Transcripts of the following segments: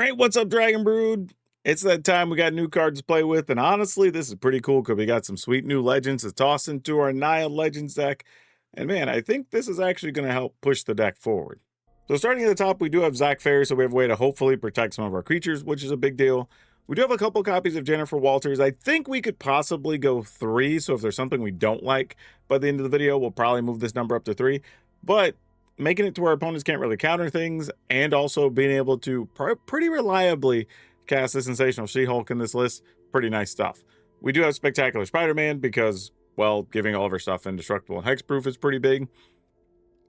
right, what's up, Dragon Brood? It's that time we got new cards to play with, and honestly, this is pretty cool because we got some sweet new legends to toss into our Naya Legends deck. And man, I think this is actually going to help push the deck forward. So starting at the top, we do have Zach Fair, so we have a way to hopefully protect some of our creatures, which is a big deal. We do have a couple copies of Jennifer Walters. I think we could possibly go 3, so if there's something we don't like by the end of the video, we'll probably move this number up to 3. But making it to where opponents can't really counter things, and also being able to pretty reliably cast the Sensational She-Hulk in this list, pretty nice stuff. We do have Spectacular Spider-Man because, well, giving all of our stuff indestructible and hexproof is pretty big.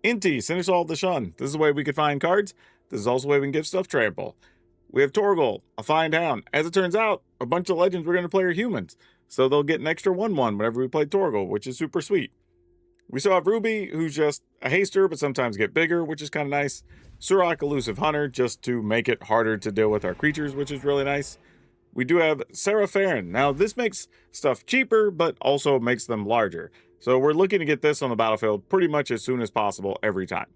Inti, Cinersol of the Shun. This is a way we could find cards. This is also a way we can give stuff trample. We have Torgal, a Fine Hound. As it turns out, a bunch of legends we're going to play are humans, so they'll get an extra 1/1 whenever we play Torgal, which is super sweet. We still have Ruby, who's just a haster, but sometimes get bigger, which is kind of nice. Surak, Elusive Hunter, just to make it harder to deal with our creatures, which is really nice. We do have Sarah Farron. Now, this makes stuff cheaper, but also makes them larger. So we're looking to get this on the battlefield pretty much as soon as possible every time.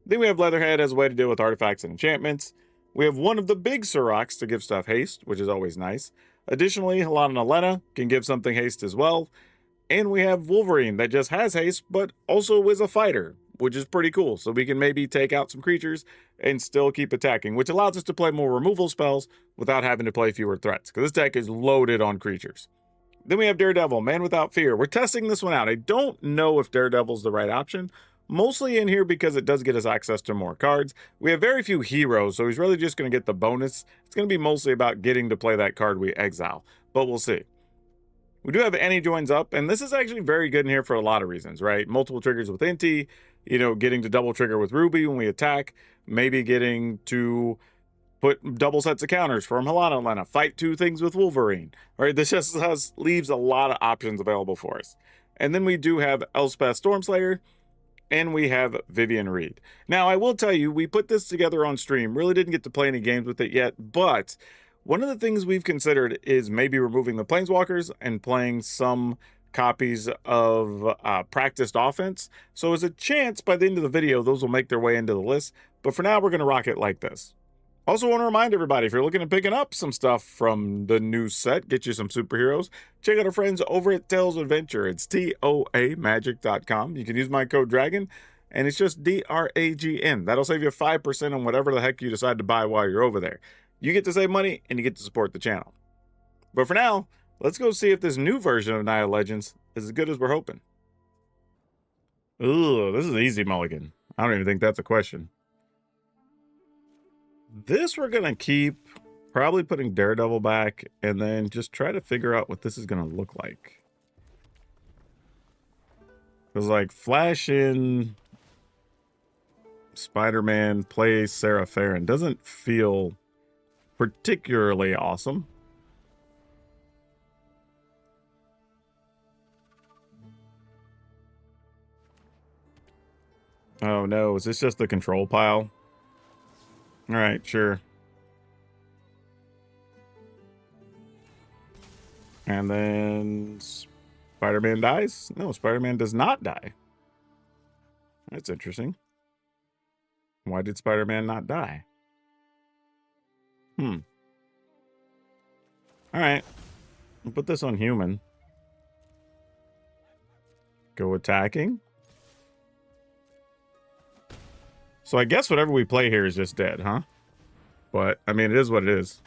Then we have Leatherhead as a way to deal with artifacts and enchantments. We have one of the big Suraks to give stuff haste, which is always nice. Additionally, Helana Nalena can give something haste as well. And we have Wolverine that just has haste, but also is a fighter, which is pretty cool. So we can maybe take out some creatures and still keep attacking, which allows us to play more removal spells without having to play fewer threats, because this deck is loaded on creatures. Then we have Daredevil, Man Without Fear. We're testing this one out. I don't know if Daredevil's the right option, mostly in here because it does get us access to more cards. We have very few heroes, so he's really just going to get the bonus. It's going to be mostly about getting to play that card we exile, but we'll see. We do have Annie Joins Up, and this is actually very good in here for a lot of reasons, right? Multiple triggers with Inti, getting to double trigger with Ruby when we attack, maybe getting to put double sets of counters from Helana Nalena, fight 2 things with Wolverine, right? This just leaves a lot of options available for us. And then we do have Elspeth Stormslayer, and we have Vivian Reed. Now, I will tell you, we put this together on stream, really didn't get to play any games with it yet, but one of the things we've considered is maybe removing the Planeswalkers and playing some copies of practiced offense. So there's a chance by the end of the video, those will make their way into the list. But for now, we're going to rock it like this. Also want to remind everybody, if you're looking at picking up some stuff from the new set, get you some superheroes, check out our friends over at Tales of Adventure. It's TOAMagic.com. You can use my code DRAGON, and it's just DRAGN. That'll save you 5% on whatever the heck you decide to buy while you're over there. You get to save money, and you get to support the channel. But for now, let's go see if this new version of Naya Legends is as good as we're hoping. Ooh, this is easy mulligan. I don't even think that's a question. This we're going to keep, probably putting Daredevil back, and then just try to figure out what this is going to look like. Because, like, flash in Spider-Man, play Sarah Farron doesn't feel particularly awesome. Oh no, is this just the control pile? All right, sure. And then Spider-Man dies? No, Spider-Man does not die. That's interesting. Why did Spider-Man not die? All right. I'll put this on human. Go attacking. So I guess whatever we play here is just dead, huh? But, I mean, it is what it is.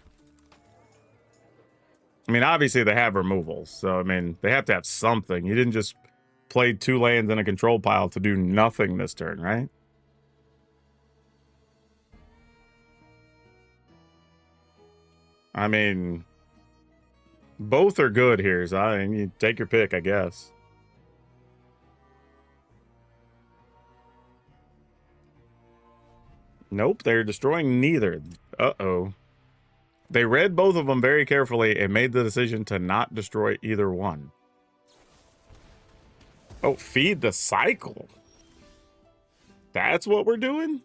I mean, obviously they have removals. So, I mean, they have to have something. You didn't just play 2 lands in a control pile to do nothing this turn, right? I mean, both are good here, so I mean, you take your pick, I guess. Nope, they're destroying neither. Uh-oh. They read both of them very carefully and made the decision to not destroy either one. Oh, feed the cycle. That's what we're doing?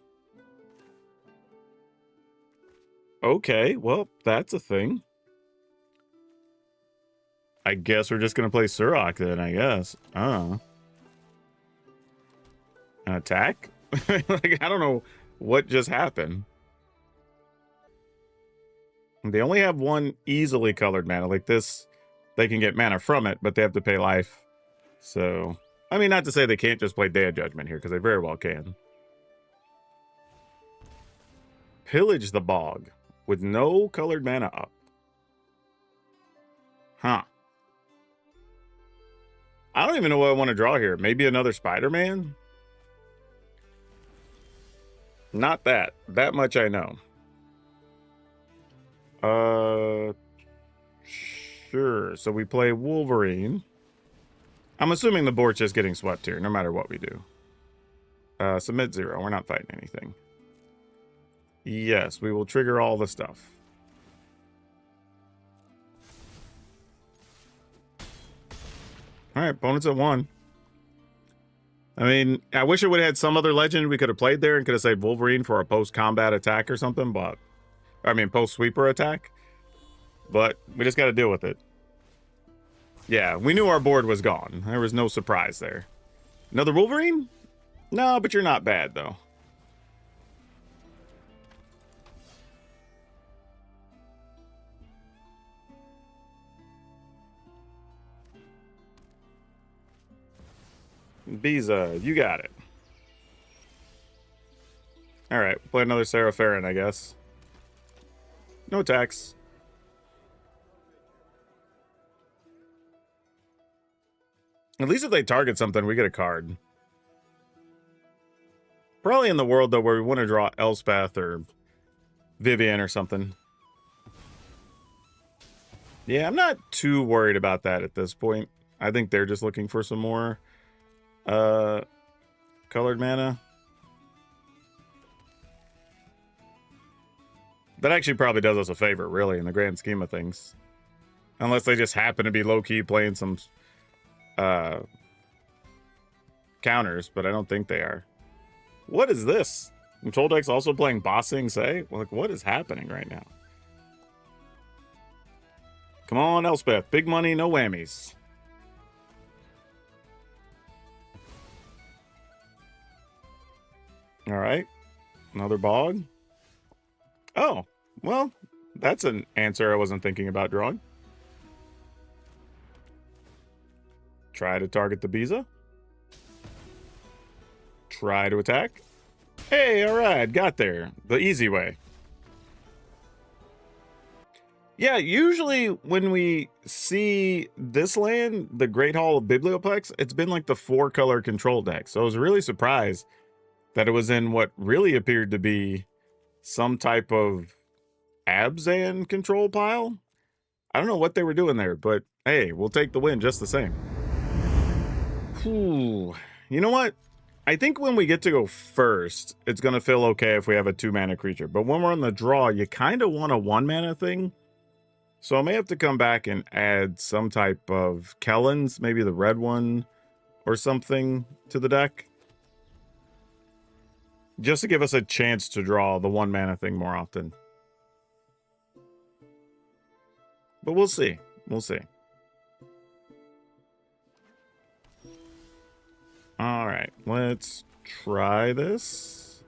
Okay, well, that's a thing. I guess we're just going to play Surak then, I guess. An attack? Like, I don't know what just happened. They only have one easily colored mana. Like this, they can get mana from it, but they have to pay life. So, I mean, not to say they can't just play Day of Judgment here, because they very well can. Pillage the Bog with no colored mana up. Huh. I don't even know what I want to draw here. Maybe another Spider-Man? Not that. That much I know. Sure. So we play Wolverine. I'm assuming the board's just getting swept here, no matter what we do. Submit 0. We're not fighting anything. Yes, we will trigger all the stuff. All right, opponent's at 1. I mean, I wish it would have had some other legend we could have played there and could have saved Wolverine for a post-combat attack or something, but... I mean, post-sweeper attack. But we just got to deal with it. Yeah, we knew our board was gone. There was no surprise there. Another Wolverine? No, but you're not bad, though. Biza, you got it. Alright, play another Serapharin, I guess. No attacks. At least if they target something, we get a card. Probably in the world, though, where we want to draw Elspeth or Vivian or something. Yeah, I'm not too worried about that at this point. I think they're just looking for some more colored mana. That actually probably does us a favor, really, in the grand scheme of things. Unless they just happen to be low-key playing some counters, but I don't think they are. What is this? Control deck's also playing Bossing Say? Like, what is happening right now? Come on, Elspeth. Big money, no whammies. All right. Another Bog. Oh, well, that's an answer I wasn't thinking about drawing. Try to target the Biza. Try to attack. Hey, all right, got there. The easy way. Yeah, usually when we see this land, the Great Hall of Biblioplex, it's been like the 4-color control deck. So I was really surprised that it was in what really appeared to be some type of Abzan control pile. I don't know what they were doing there, but hey, we'll take the win just the same. Whew. You know what? I think when we get to go first, it's going to feel okay if we have a 2-mana creature. But when we're on the draw, you kind of want a 1-mana thing. So I may have to come back and add some type of Kellen's, maybe the red one or something to the deck. Just to give us a chance to draw the 1-mana thing more often. But we'll see. We'll see. All right, let's try this.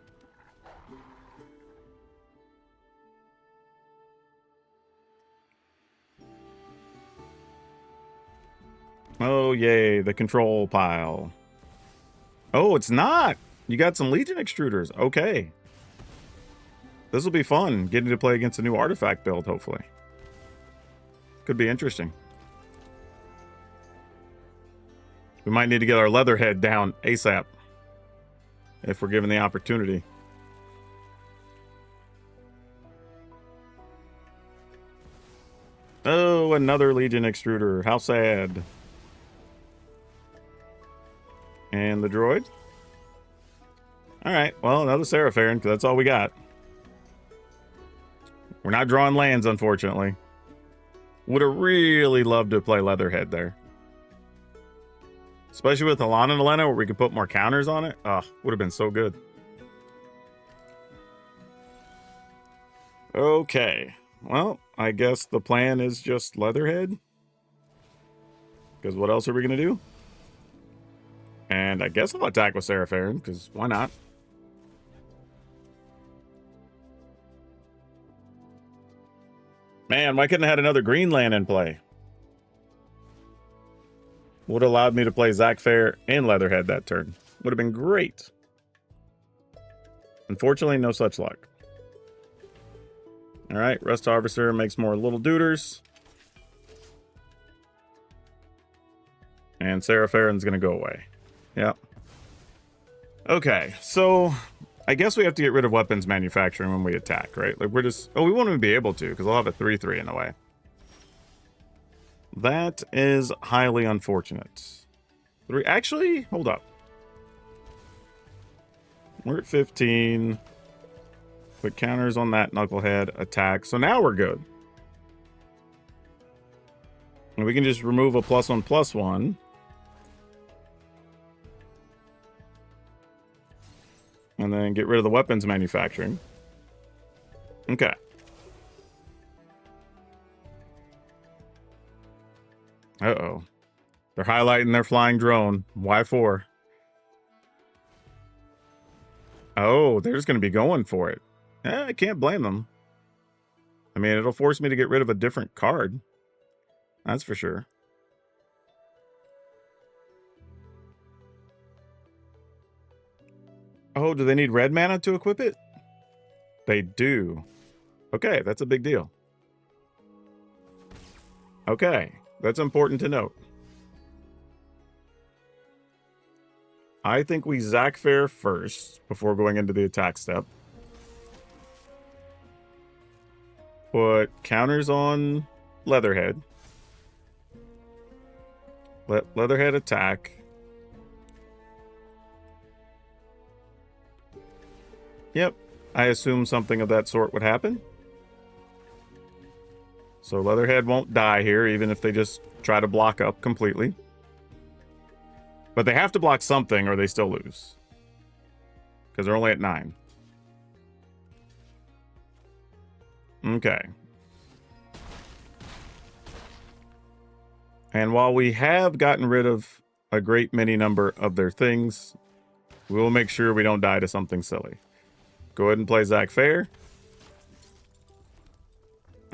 Oh, yay, the control pile. Oh, it's not. You got some Legion extruders. Okay. This will be fun, getting to play against a new artifact build, hopefully. Could be interesting. We might need to get our Leatherhead down ASAP. If we're given the opportunity. Oh, another Legion extruder. How sad. And the droid. Alright, well, another Serapharin, because that's all we got. We're not drawing lands, unfortunately. Would have really loved to play Leatherhead there. Especially with Alana and Elena, where we could put more counters on it. Oh, would have been so good. Okay. Well, I guess the plan is just Leatherhead. Because what else are we going to do? And I guess I'll attack with Serapharin, because why not? Man, why couldn't I had another green land in play? Would have allowed me to play Zac Fair and Leatherhead that turn. Would have been great. Unfortunately, no such luck. All right, Rust Harvester makes more little duders. And Serapharon's going to go away. Yep. Okay, so I guess we have to get rid of weapons manufacturing when we attack, right? Like we're just... Oh, we won't even be able to because I'll have a 3/3 in the way. That is highly unfortunate. Actually, hold up. We're at 15. Put counters on that knucklehead. Attack. So now we're good. And we can just remove a +1/+1. And then get rid of the weapons manufacturing. Okay. Uh-oh. They're highlighting their flying drone. Why for? Oh, they're just going to be going for it. I can't blame them. I mean, it'll force me to get rid of a different card. That's for sure. Oh, do they need red mana to equip it? They do. Okay, that's a big deal. Okay, that's important to note. I think we Zac Fair first before going into the attack step. Put counters on Leatherhead. Let Leatherhead attack. Yep, I assume something of that sort would happen. So Leatherhead won't die here, even if they just try to block up completely. But they have to block something or they still lose. Because they're only at 9. Okay. And while we have gotten rid of a great many number of their things, we will make sure we don't die to something silly. Go ahead and play Zac Fair.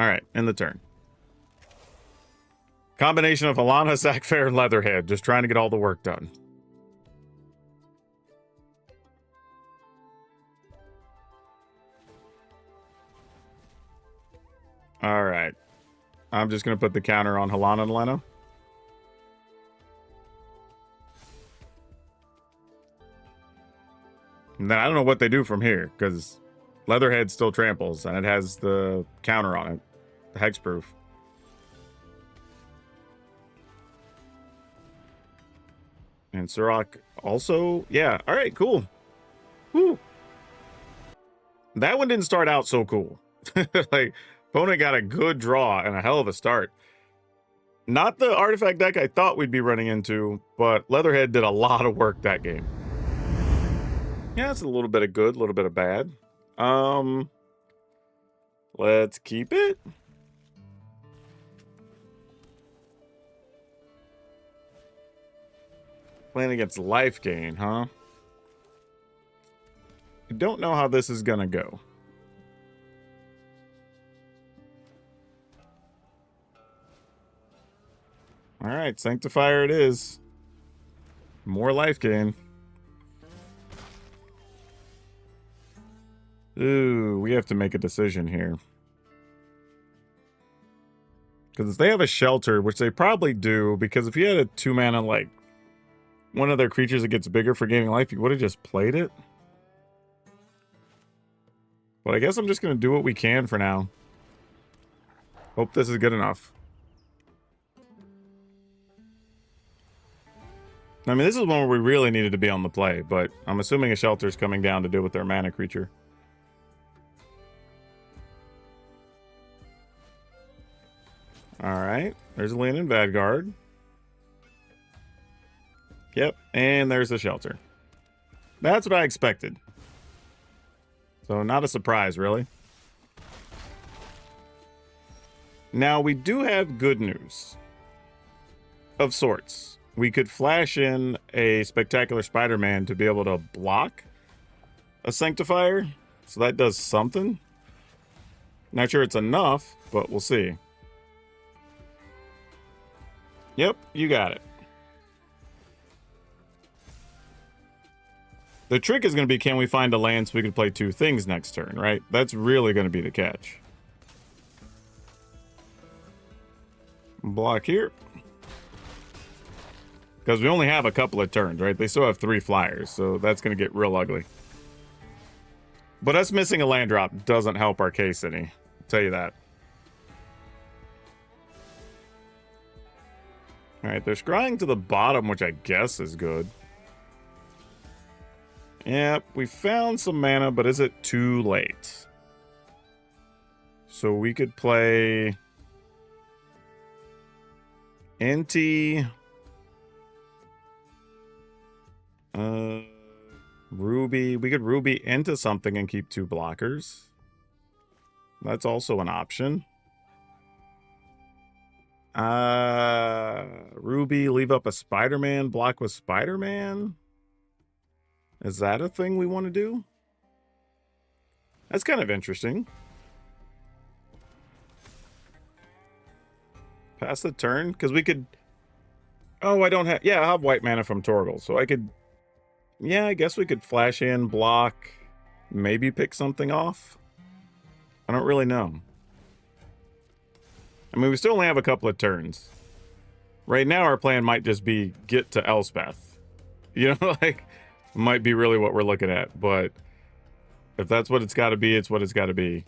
Alright, end the turn. Combination of Alana, Zac Fair, and Leatherhead. Just trying to get all the work done. Alright. I'm just going to put the counter on Halana and Lena. And then I don't know what they do from here, because Leatherhead still tramples, and it has the counter on it. The hexproof. And Surrak also... Yeah, alright, cool. Woo! That one didn't start out so cool. Like, opponent got a good draw and a hell of a start. Not the artifact deck I thought we'd be running into, but Leatherhead did a lot of work that game. Yeah, it's a little bit of good, a little bit of bad. Let's keep it. Playing against life gain, huh? I don't know how this is gonna go. Alright, Sanctifier it is. More life gain. Ooh, we have to make a decision here. Because if they have a shelter, which they probably do, because if you had a 2-mana, like, one of their creatures that gets bigger for gaining life, you would have just played it. But I guess I'm just going to do what we can for now. Hope this is good enough. I mean, this is one where we really needed to be on the play, but I'm assuming a shelter's coming down to deal with their mana creature. Alright, there's a Leonin and Vanguard. Yep, and there's the shelter. That's what I expected. So not a surprise, really. Now, we do have good news. Of sorts. We could flash in a Spectacular Spider-Man to be able to block a Sanctifier. So that does something. Not sure it's enough, but we'll see. Yep, you got it. The trick is going to be, can we find a land so we can play 2 things next turn, right? That's really going to be the catch. Block here. Because we only have a couple of turns, right? They still have 3 flyers, so that's going to get real ugly. But us missing a land drop doesn't help our case any. I'll tell you that. Alright, they're scrying to the bottom, which I guess is good. Yep, we found some mana, but is it too late? So we could play Inti, Ruby. We could Ruby into something and keep 2 blockers. That's also an option. Ruby, leave up a Spider-Man, block with Spider-Man. Is that a thing we want to do? That's kind of interesting. Pass the turn? Because we could... Oh, I don't have... Yeah, I have white mana from Torgal, so I could... Yeah, I guess we could flash in, block, maybe pick something off. I don't really know. I mean, we still only have a couple of turns. Right now, our plan might just be get to Elspeth. You know, like... Might be really what we're looking at, but if that's what it's got to be, it's what it's got to be.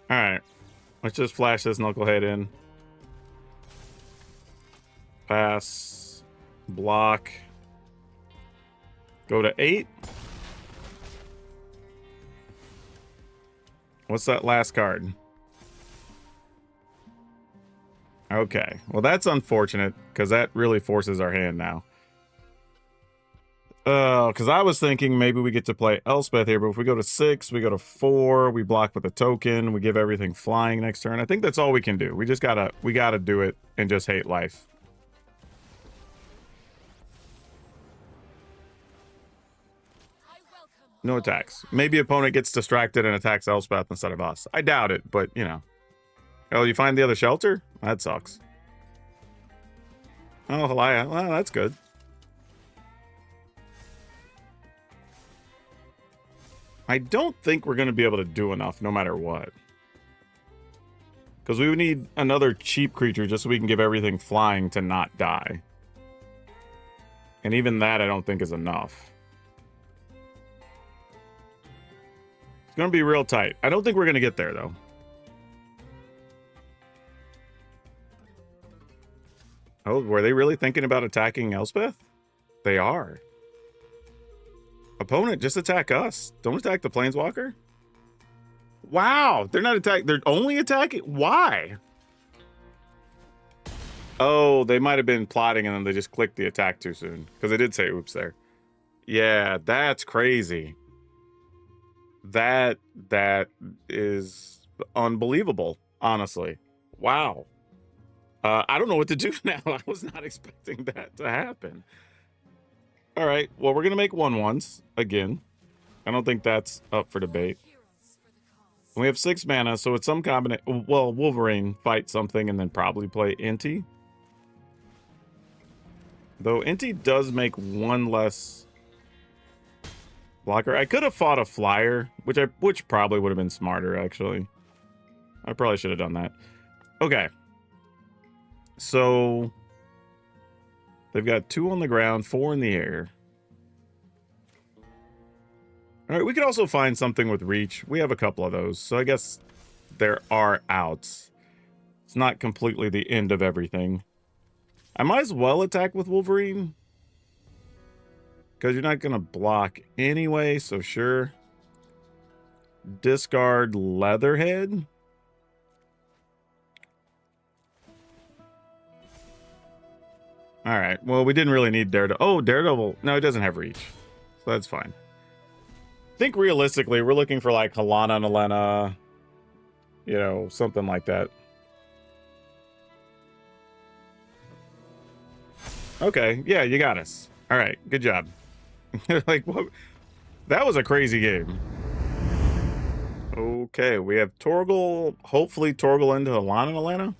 All right, let's just flash this knucklehead in. Pass, block, go to 8. What's that last card? Okay, well that's unfortunate because that really forces our hand now. Because I was thinking maybe we get to play Elspeth here, but if we go to 6, we go to 4, we block with a token, we give everything flying next turn. I think that's all we can do. We just gotta do it and just hate life. No attacks. Maybe opponent gets distracted and attacks Elspeth instead of us. I doubt it, but you know. Oh, you find the other shelter? That sucks. Oh, Halaya. Well, that's good. I don't think we're going to be able to do enough no matter what. Because we would need another cheap creature just so we can give everything flying to not die. And even that I don't think is enough. It's going to be real tight. I don't think we're going to get there though. Oh, were they really thinking about attacking Elspeth? They are. Opponent, just attack us. Don't attack the Planeswalker. Wow, they're not attacking. They're only attacking. Why? Oh, they might have been plotting and then they just clicked the attack too soon. Because they did say oops there. Yeah, that's crazy. That is unbelievable, honestly. Wow. I don't know what to do now. I was not expecting that to happen. All right, well, we're going to make 1/1s again. I don't think that's up for debate. We have 6 mana, so it's some combination. Well, Wolverine fight something and then probably play Inti. Though Inti does make 1 less blocker. I could have fought a flyer, which probably would have been smarter, actually. I probably should have done that. Okay. So they've got 2 on the ground, 4 in the air. All right, we could also find something with reach. We have a couple of those, so I guess there are outs. It's not completely the end of everything. I might as well attack with Wolverine, because you're not going to block anyway, so sure. Discard Leatherhead. All right, well, we didn't really need Daredevil. Oh, Daredevil. No, it doesn't have reach, so that's fine. I think realistically, we're looking for like Halana and Elena, you know, something like that. Okay, yeah, you got us. All right, good job. Like, what? That was a crazy game. Oh. Okay, we have Torgal. Hopefully Torgal into Alana and Alana.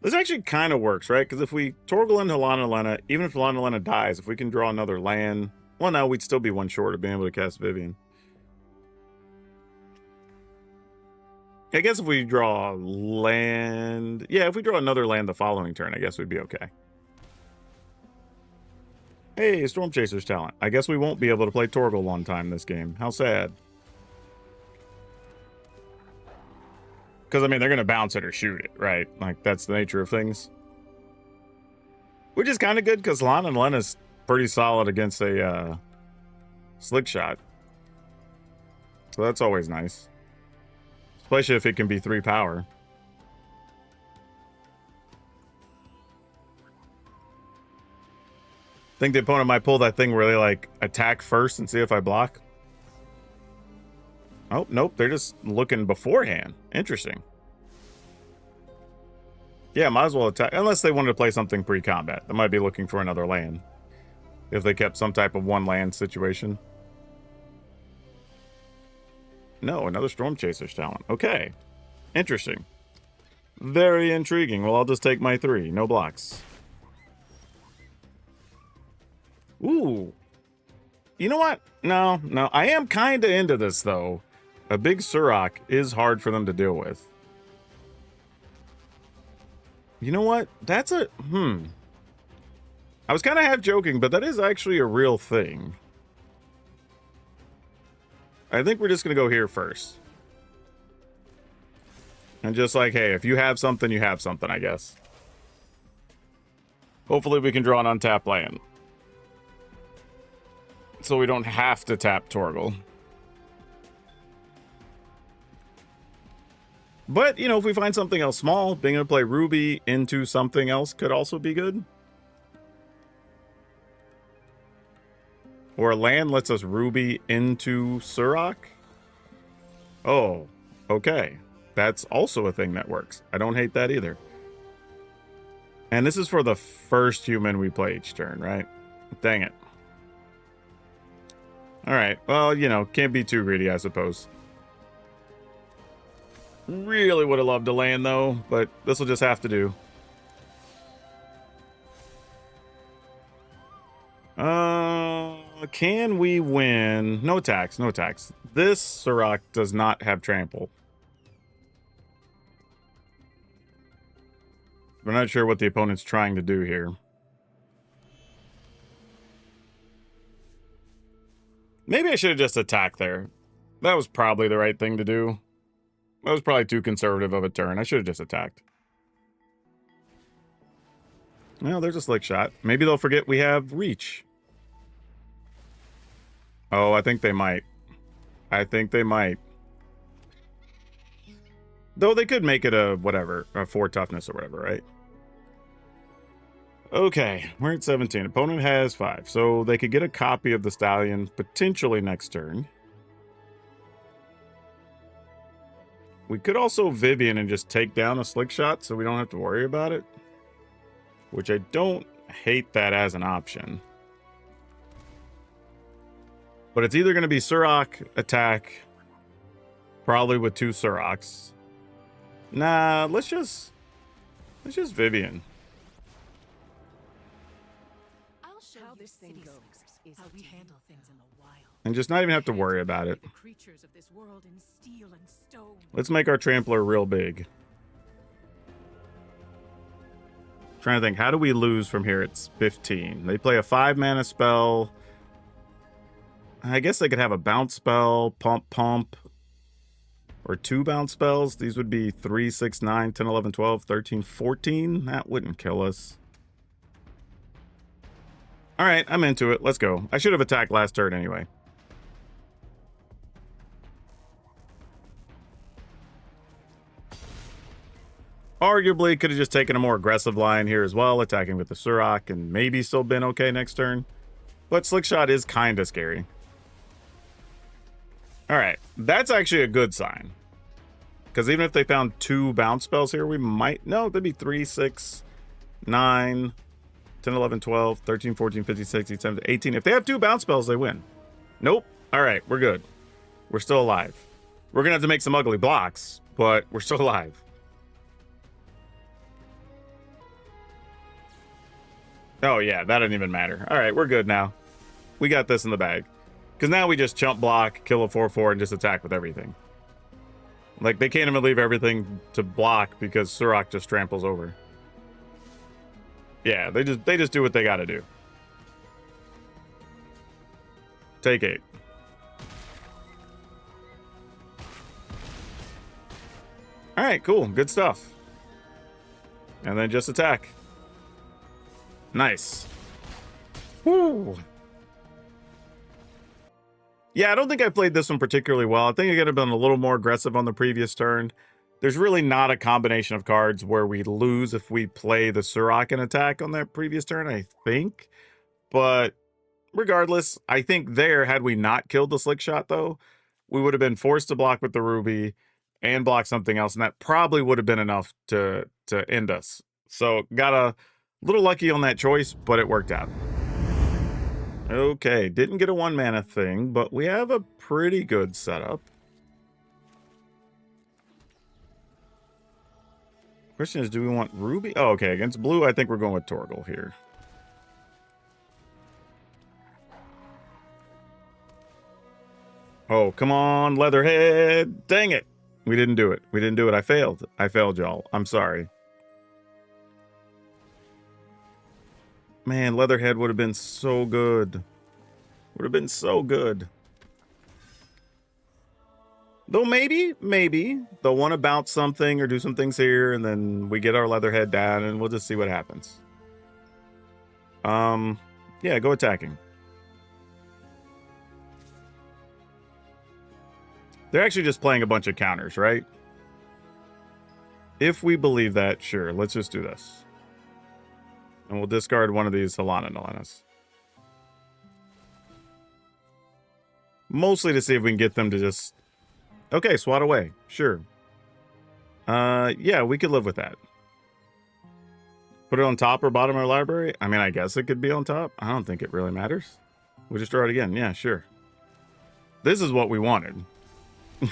This actually kind of works, right? Because if we Torgal into Alana and Alana, even if Alana and Alana dies, if we can draw another land, well, no, we'd still be one short of being able to cast Vivian. I guess if we draw land... Yeah, if we draw another land the following turn, I guess we'd be okay. Hey, Storm Chaser's talent. I guess we won't be able to play Torgal one time this game. How sad. Because, I mean, they're going to bounce it or shoot it, right? Like, that's the nature of things. Which is kind of good, because Lana and Lena's pretty solid against a slick shot. So that's always nice. Especially if it can be 3 power. Think the opponent might pull that thing where they, like, attack first and see if I block. Oh, nope. They're just looking beforehand. Interesting. Yeah, might as well attack. Unless they wanted to play something pre-combat. They might be looking for another land. If they kept some type of one land situation. No, another Storm Chaser's talent. Okay. Interesting. Very intriguing. Well, I'll just take my 3. No blocks. Ooh. You know what? No. I am kind of into this, though. A big Surrak is hard for them to deal with. You know what? That's a... I was kind of half joking, but that is actually a real thing. I think we're just going to go here first. And just like, hey, if you have something, you have something, I guess. Hopefully we can draw an untapped land. So we don't have to tap Torgal. But, you know, if we find something else small, being able to play Ruby into something else could also be good. Or a land lets us Ruby into Surrak. Oh, okay. That's also a thing that works. I don't hate that either. And this is for the first human we play each turn, right? Dang it. Alright, well, you know, can't be too greedy, I suppose. Really would have loved to land, though, but this will just have to do. Can we win? No tax, no tax. This Surrak does not have trample. We're not sure what the opponent's trying to do here. Maybe I should have just attacked there. That was probably the right thing to do. That was probably too conservative of a turn. I should have just attacked. Well, there's a slick shot. Maybe they'll forget we have reach. Oh, I think they might. I think they might. Though they could make it a whatever, a 4 toughness or whatever, right? Okay, we're at 17. Opponent has 5. So they could get a copy of the Stallion potentially next turn. We could also Vivian and just take down a slick shot so we don't have to worry about it. Which I don't hate that as an option. But it's either going to be Surrak attack, probably with 2 Surraks. Nah, let's just Vivian. I'll show how this thing goes. How we handle things in the wild. And just not even have to worry about it. The creatures of this world in steel and stone. Let's make our Trampler real big. Trying to think, how do we lose from here? It's 15. They play a 5-mana spell. I guess they could have a bounce spell, pump, or 2 bounce spells. These would be 3, 6, 9, 10, 11, 12, 13, 14. That wouldn't kill us. All right, I'm into it. Let's go. I should have attacked last turn anyway. Arguably, could have just taken a more aggressive line here as well, attacking with the Surrak, and maybe still been okay next turn. But Slickshot is kind of scary. All right, that's actually a good sign. Because even if they found 2 bounce spells here, we might... No, that'd be 3, 6, 9, 10, 11, 12, 13, 14, 15, 16, 17, 18. If they have 2 bounce spells, they win. Nope. All right, we're good. We're still alive. We're going to have to make some ugly blocks, but we're still alive. Oh, yeah, that didn't even matter. All right, we're good now. We got this in the bag. Because now we just chump block, kill a 4/4, and just attack with everything. Like, they can't even leave everything to block because Surrak just tramples over. Yeah, they just do what they gotta do. Take 8. Alright, cool. Good stuff. And then just attack. Nice. Woo! Yeah, I don't think I played this one particularly well. I think I could have been a little more aggressive on the previous turn. There's really not a combination of cards where we lose if we play the Surrak and attack on that previous turn, I think. But regardless, I think there, had we not killed the Slick Shot, though, we would have been forced to block with the Ruby and block something else, and that probably would have been enough to end us. So got a little lucky on that choice, but it worked out. Okay, didn't get a 1 mana thing, but we have a pretty good setup. Question is, do we want Ruby? Oh, okay, against blue, I think we're going with Torgal here. Oh, come on, Leatherhead. Dang it. We didn't do it. We didn't do it. I failed. I failed, y'all. I'm sorry. Man, Leatherhead would have been so good. Would have been so good. Though maybe they'll want to bounce something or do some things here, and then we get our Leatherhead down, and we'll just see what happens. Yeah, go attacking. They're actually just playing a bunch of counters, right? If we believe that, sure, let's just do this. And we'll discard one of these Halana Nalanas. Mostly to see if we can get them to just... Okay, swat away. Sure. Yeah, we could live with that. Put it on top or bottom of our library? I mean, I guess it could be on top. I don't think it really matters. We just draw it again. Yeah, sure. This is what we wanted.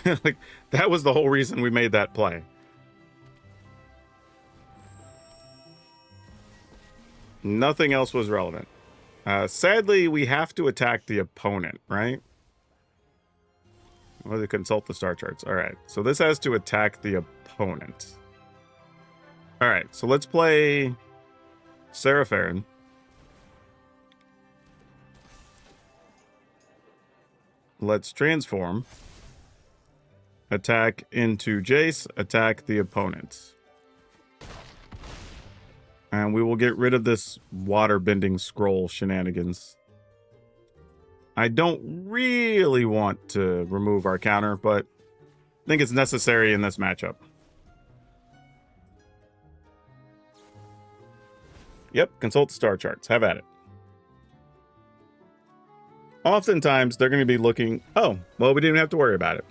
Like, that was the whole reason we made that play. Nothing else was relevant. Sadly, we have to attack the opponent, right? Or they consult the star charts. All right, so this has to attack the opponent. All right, so let's play Serapharin. Let's transform. Attack into Jace. Attack the opponent. And we will get rid of this water-bending scroll shenanigans. I don't really want to remove our counter, but I think it's necessary in this matchup. Yep, consult the star charts. Have at it. Oftentimes, they're going to be looking... Oh, well, we didn't have to worry about it.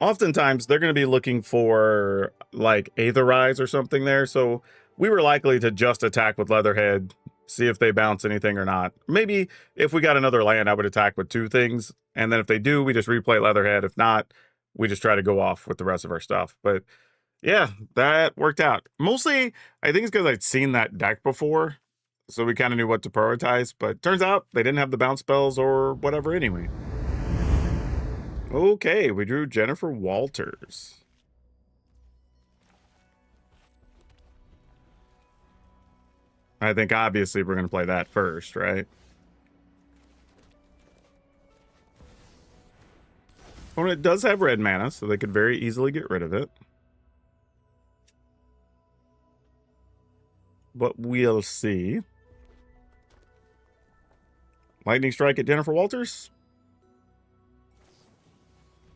Oftentimes, they're going to be looking for, like, Aetherize or something there, so we were likely to just attack with Leatherhead, see if they bounce anything or not. Maybe if we got another land, I would attack with 2 things, and then if they do, we just replay Leatherhead. If not, we just try to go off with the rest of our stuff. But yeah, that worked out. Mostly, I think it's because I'd seen that deck before, so we kind of knew what to prioritize, but turns out they didn't have the bounce spells or whatever anyway. Okay, we drew Jennifer Walters. I think obviously we're going to play that first, right? Well, it does have red mana, so they could very easily get rid of it. But we'll see. Lightning Strike at Jennifer Walters?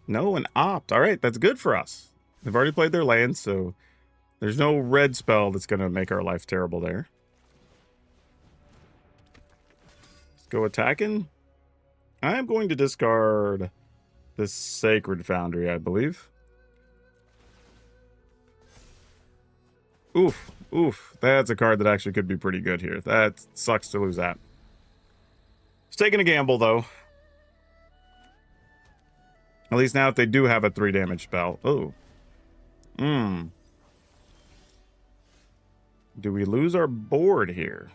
No, an opt. All right, that's good for us. They've already played their land, so there's no red spell that's going to make our life terrible there. Let's go attacking. I'm going to discard this Sacred Foundry, I believe. Oof, oof. That's a card that actually could be pretty good here. That sucks to lose that. It's taking a gamble, though. At least now if they do have a 3 damage spell. Oh. Do we lose our board here?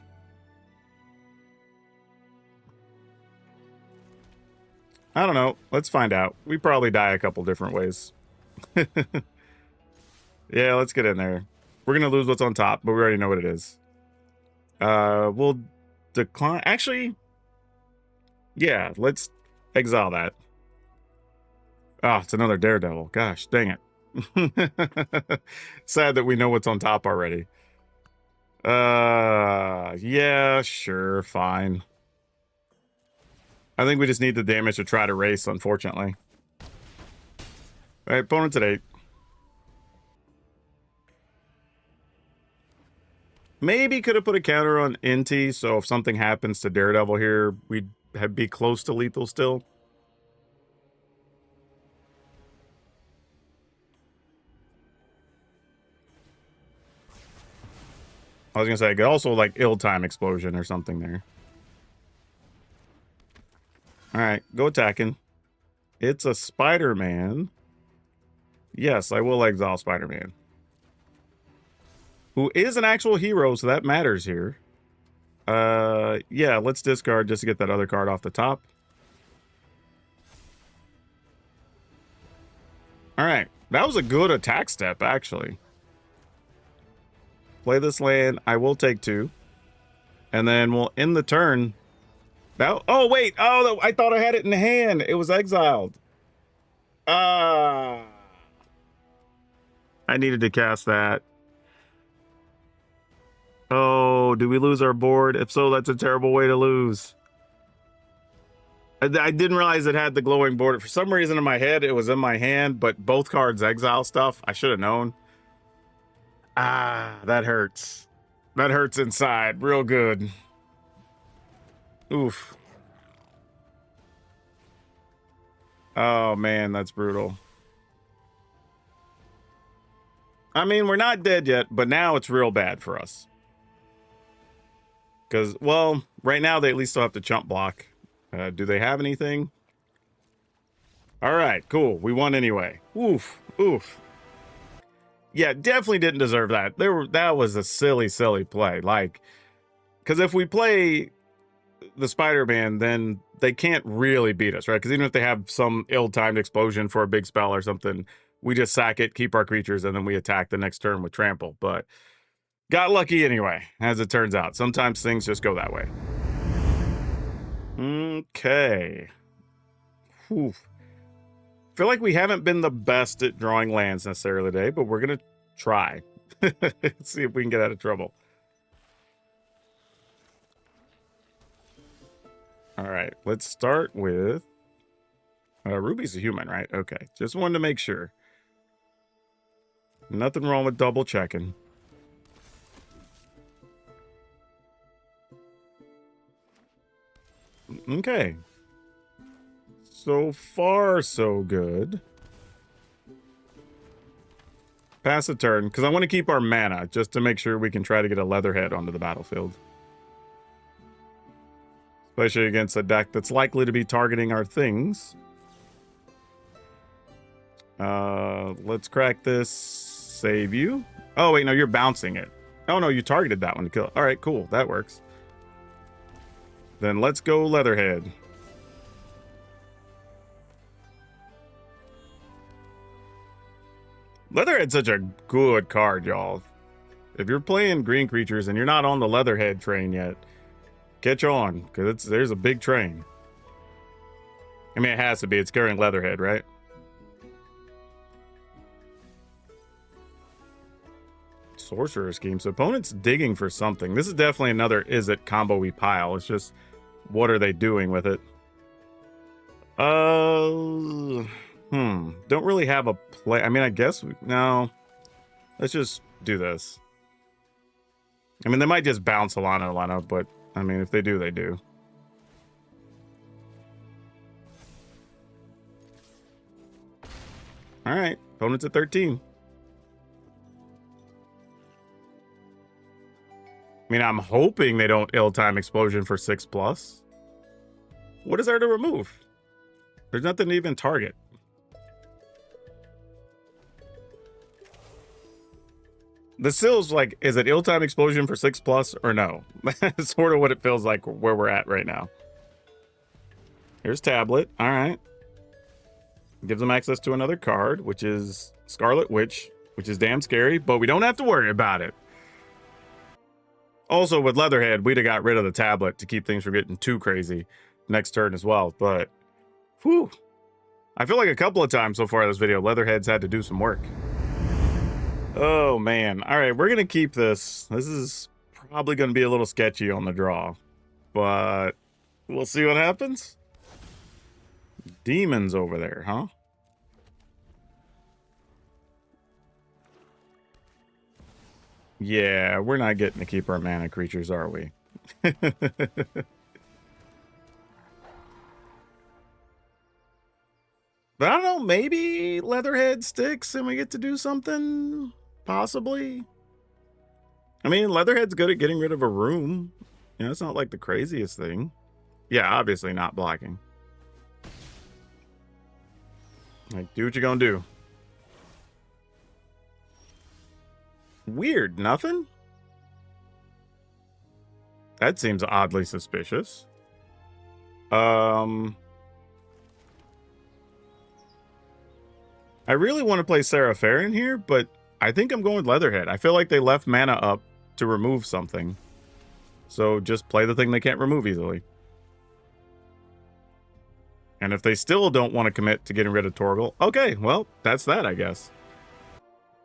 I don't know. Let's find out. We probably die a couple different ways. Yeah, let's get in there. We're going to lose what's on top, but we already know what it is. We'll decline. Actually, yeah, let's exile that. Oh, it's another Daredevil. Gosh, dang it. Sad that we know what's on top already. Yeah, sure, fine. I think we just need the damage to try to race, unfortunately. All right, opponent's at 8. Maybe could have put a counter on Inti, so if something happens to Daredevil here, we'd be close to lethal still. I was gonna say, I could also like ill-time explosion or something there. All right, go attacking. It's a Spider-Man. Yes, I will exile Spider-Man. Who is an actual hero, so that matters here. Yeah, let's discard just to get that other card off the top. All right, that was a good attack step, actually. Play this land. I will take 2. And then we'll end the turn. That, oh, wait. Oh, I thought I had it in hand. It was exiled. I needed to cast that. Oh, do we lose our board? If so, that's a terrible way to lose. I didn't realize it had the glowing board. For some reason in my head, it was in my hand, but both cards exile stuff. I should have known. Ah, that hurts. That hurts inside real good. Oof. Oh, man, that's brutal. I mean, we're not dead yet, but now it's real bad for us. Because, well, right now they at least still have to chump block. Do they have anything? All right, cool. We won anyway. Oof, oof. Yeah, definitely didn't deserve that. That was a silly, silly play. Like, because if we play the Spider-Man, then they can't really beat us, right? Because even if they have some ill-timed explosion for a big spell or something, we just sack it, keep our creatures, and then we attack the next turn with trample. But got lucky anyway, as it turns out. Sometimes things just go that way. Okay. Whew. Feel like we haven't been the best at drawing lands necessarily today, but we're gonna try. Let's see if we can get out of trouble. All right, let's start with Ruby's a human, right? Okay, just wanted to make sure. Nothing wrong with double checking. Okay. So far, so good. Pass a turn, because I want to keep our mana, just to make sure we can try to get a Leatherhead onto the battlefield. Especially against a deck that's likely to be targeting our things. Let's crack this. Save you. Oh, wait, no, you're bouncing it. Oh, no, you targeted that one to kill it. All right, cool. That works. Then let's go Leatherhead. Leatherhead's such a good card, y'all. If you're playing green creatures and you're not on the Leatherhead train yet, catch on, because there's a big train. I mean, it has to be. It's carrying Leatherhead, right? Sorcerer scheme. So opponent's digging for something. This is definitely another Izzet combo-y pile. It's just, what are they doing with it? Don't really have a play. I mean, I guess no. Let's just do this. I mean, they might just bounce Alana, but I mean, if they do, they do. All right, opponent's at 13. I mean, I'm hoping they don't ill-time explosion for 6+. What is there to remove? There's nothing to even target. The Sill's like, is it ill-time explosion for 6+ or no? That's sort of what it feels like where we're at right now. Here's Tablet. All right. Gives them access to another card, which is Scarlet Witch, which is damn scary, but we don't have to worry about it. Also, with Leatherhead, we'd have got rid of the Tablet to keep things from getting too crazy next turn as well, but whew. I feel like a couple of times so far in this video, Leatherhead's had to do some work. Oh, man. All right, we're going to keep this. This is probably going to be a little sketchy on the draw, but we'll see what happens. Demons over there, huh? Yeah, we're not getting to keep our mana creatures, are we? But I don't know, maybe Leatherhead sticks and we get to do something? Possibly. I mean, Leatherhead's good at getting rid of a room. You know, it's not like the craziest thing. Yeah, obviously not blocking. Like, do what you're gonna do. Weird, nothing? That seems oddly suspicious. I really want to play Serapherian here, but I think I'm going with Leatherhead. I feel like they left mana up to remove something. So just play the thing they can't remove easily. And if they still don't want to commit to getting rid of Torgal, okay, well, that's that, I guess.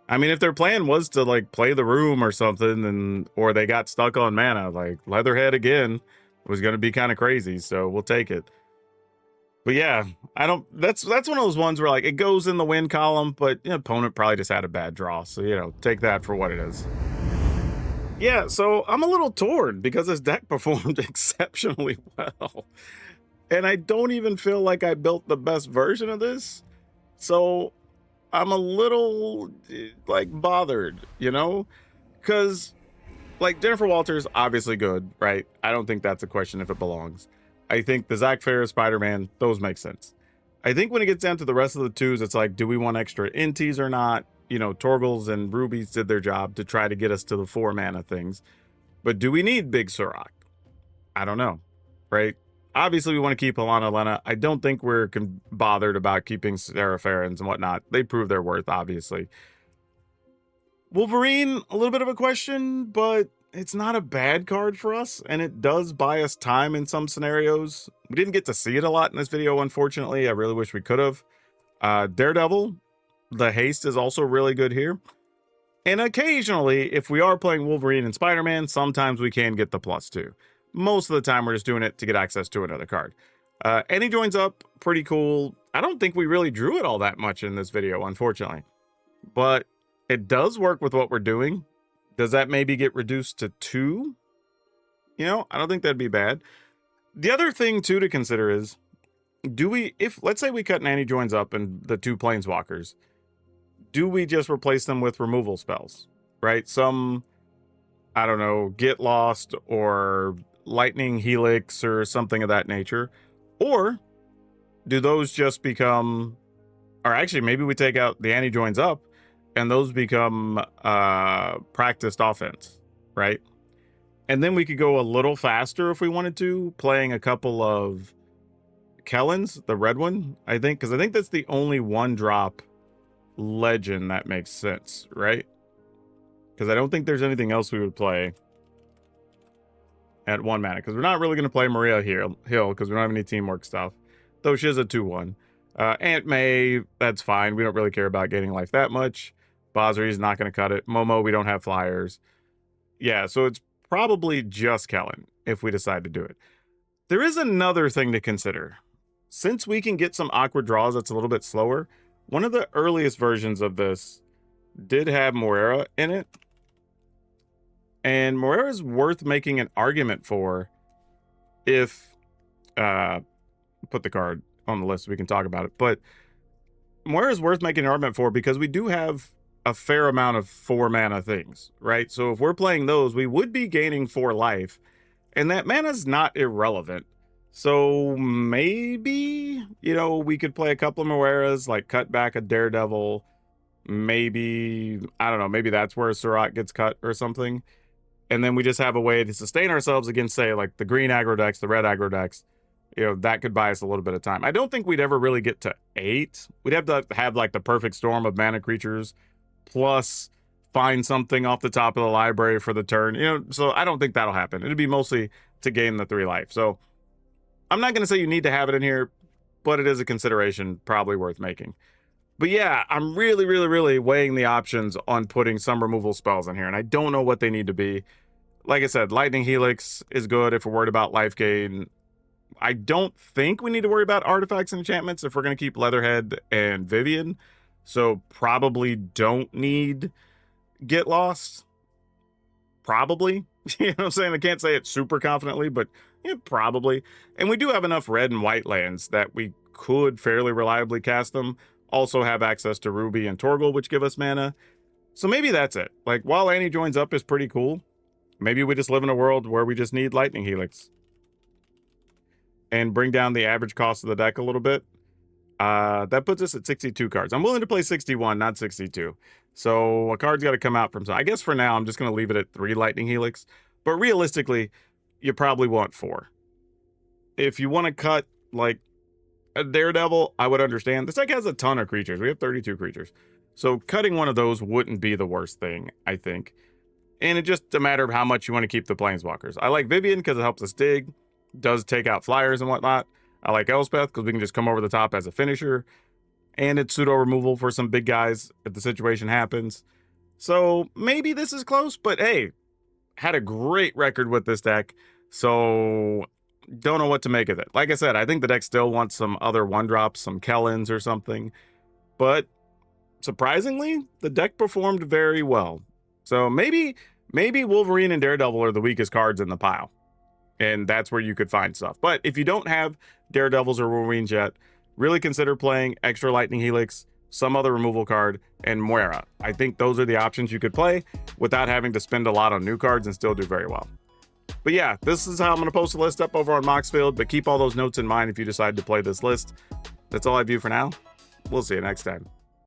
I mean, if their plan was to, like, play the room or something, or they got stuck on mana, like, Leatherhead again was going to be kind of crazy, so we'll take it. But yeah, that's one of those ones where, like, it goes in the win column, but the opponent probably just had a bad draw, so, you know, take that for what it is. Yeah, so I'm a little torn because this deck performed exceptionally well. And I don't even feel like I built the best version of this. So I'm a little, like, bothered, you know? Because, like, Jennifer Walters, obviously good, right? I don't think that's a question if it belongs. I think the Zach Ferris Spider-Man, those make sense. I think when it gets down to the rest of the twos, it's like, do we want extra inties or not? You know, Torgals and Rubies did their job to try to get us to the 4 mana things. But do we need Big Surrak? I don't know, right? Obviously, we want to keep Alana Lena. I don't think we're bothered about keeping Serapherians and whatnot. They prove their worth, obviously. Wolverine, a little bit of a question, but it's not a bad card for us, and it does buy us time in some scenarios. We didn't get to see it a lot in this video, unfortunately. I really wish we could have. Daredevil, the haste is also really good here. And occasionally, if we are playing Wolverine and Spider-Man, sometimes we can get the +2. Most of the time, we're just doing it to get access to another card. Any joins up, pretty cool. I don't think we really drew it all that much in this video, unfortunately. But it does work with what we're doing. Does that maybe get reduced to 2? You know, I don't think that'd be bad. The other thing, too, to consider is, do we, if, let's say we cut Nanny joins up and the 2 Planeswalkers, do we just replace them with removal spells, right? Some, I don't know, Get Lost or Lightning Helix or something of that nature? Or do those just become, or actually maybe we take out the Annie joins up and those become practiced offense, right? And then we could go a little faster if we wanted to, playing a couple of Kellens, the red one, I think, because I think that's the only 1-drop legend that makes sense, right? Because I don't think there's anything else we would play at 1 mana, because we're not really going to play Maria Hill because we don't have any teamwork stuff, though she is a 2/1. Aunt May, that's fine. We don't really care about gaining life that much. Basri's not going to cut it. Momo, we don't have flyers. Yeah, so it's probably just Kellen if we decide to do it. There is another thing to consider. Since we can get some awkward draws that's a little bit slower, one of the earliest versions of this did have Moira in it. And Moira is worth making an argument for if, put the card on the list so we can talk about it. But Moira is worth making an argument for because we do have a fair amount of 4 mana things, right? So if we're playing those, we would be gaining 4 life, and that mana's not irrelevant. So maybe, you know, we could play a couple of Moiras, like cut back a Daredevil, maybe, I don't know, maybe that's where Surat gets cut or something. And then we just have a way to sustain ourselves against, say, like the green aggro decks, the red aggro decks. You know, that could buy us a little bit of time. I don't think we'd ever really get to 8. We'd have to have like the perfect storm of mana creatures, plus find something off the top of the library for the turn. You know, so I don't think that'll happen. It'd be mostly to gain the 3 life. So I'm not going to say you need to have it in here, but it is a consideration probably worth making. But yeah, I'm really, really, really weighing the options on putting some removal spells in here, and I don't know what they need to be. Like I said, Lightning Helix is good if we're worried about life gain. I don't think we need to worry about artifacts and enchantments if we're going to keep Leatherhead and Vivian. So probably don't need Get Lost. Probably. You know what I'm saying? I can't say it super confidently, but yeah, probably. And we do have enough red and white lands that we could fairly reliably cast them. Also have access to Ruby and Torgal, which give us mana. So maybe that's it. Like, while Annie joins up is pretty cool, maybe we just live in a world where we just need Lightning Helix. And bring down the average cost of the deck a little bit. That puts us at 62 cards. I'm willing to play 61, not 62. So a card's got to come out from some. I guess for now, I'm just going to leave it at 3 Lightning Helix. But realistically, you probably want 4. If you want to cut, like, a Daredevil, I would understand. This deck has a ton of creatures. We have 32 creatures. So cutting one of those wouldn't be the worst thing, I think. And it's just a matter of how much you want to keep the Planeswalkers. I like Vivian because it helps us dig. Does take out flyers and whatnot. I like Elspeth because we can just come over the top as a finisher. And it's pseudo removal for some big guys if the situation happens. So maybe this is close, but hey, had a great record with this deck. So don't know what to make of it. Like I said, I think the deck still wants some other 1-drops, some Kellens or something. But surprisingly, the deck performed very well. So maybe Wolverine and Daredevil are the weakest cards in the pile. And that's where you could find stuff. But if you don't have Daredevils or Wolverines yet, really consider playing extra Lightning Helix, some other removal card, and Moira. I think those are the options you could play without having to spend a lot on new cards and still do very well. But yeah, this is how I'm going to post a list up over on Moxfield, but keep all those notes in mind if you decide to play this list. That's all I have for now. We'll see you next time.